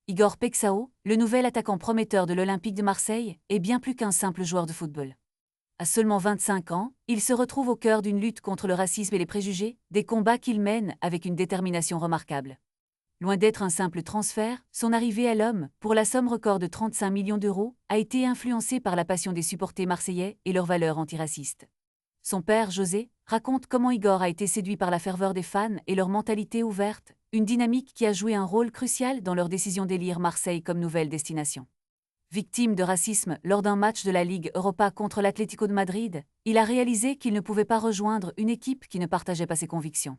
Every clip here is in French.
Igor Pexao, le nouvel attaquant prometteur de l'Olympique de Marseille, est bien plus qu'un simple joueur de football. À seulement 25 ans, il se retrouve au cœur d'une lutte contre le racisme et les préjugés, des combats qu'il mène avec une détermination remarquable. Loin d'être un simple transfert, son arrivée à l'Homme, pour la somme record de 35 millions d'euros, a été influencée par la passion des supporters marseillais et leurs valeurs antiracistes. Son père, José, raconte comment Igor a été séduit par la ferveur des fans et leur mentalité ouverte, une dynamique qui a joué un rôle crucial dans leur décision d'élire Marseille comme nouvelle destination. Victime de racisme lors d'un match de la Ligue Europa contre l'Atlético de Madrid, il a réalisé qu'il ne pouvait pas rejoindre une équipe qui ne partageait pas ses convictions.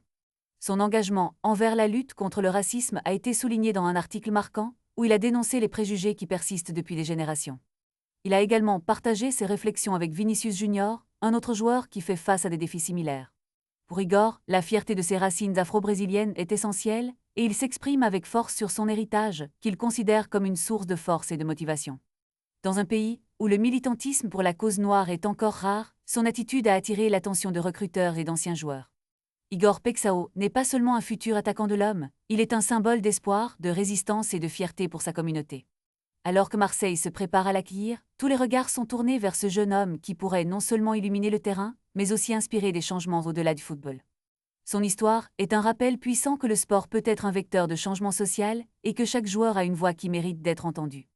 Son engagement envers la lutte contre le racisme a été souligné dans un article marquant, où il a dénoncé les préjugés qui persistent depuis des générations. Il a également partagé ses réflexions avec Vinicius Junior, un autre joueur qui fait face à des défis similaires. Pour Igor, la fierté de ses racines afro-brésiliennes est essentielle, et il s'exprime avec force sur son héritage, qu'il considère comme une source de force et de motivation. Dans un pays où le militantisme pour la cause noire est encore rare, son attitude a attiré l'attention de recruteurs et d'anciens joueurs. Igor Pexao n'est pas seulement un futur attaquant de l'Homme, il est un symbole d'espoir, de résistance et de fierté pour sa communauté. Alors que Marseille se prépare à l'accueillir, tous les regards sont tournés vers ce jeune homme qui pourrait non seulement illuminer le terrain, mais aussi inspirer des changements au-delà du football. Son histoire est un rappel puissant que le sport peut être un vecteur de changement social et que chaque joueur a une voix qui mérite d'être entendue.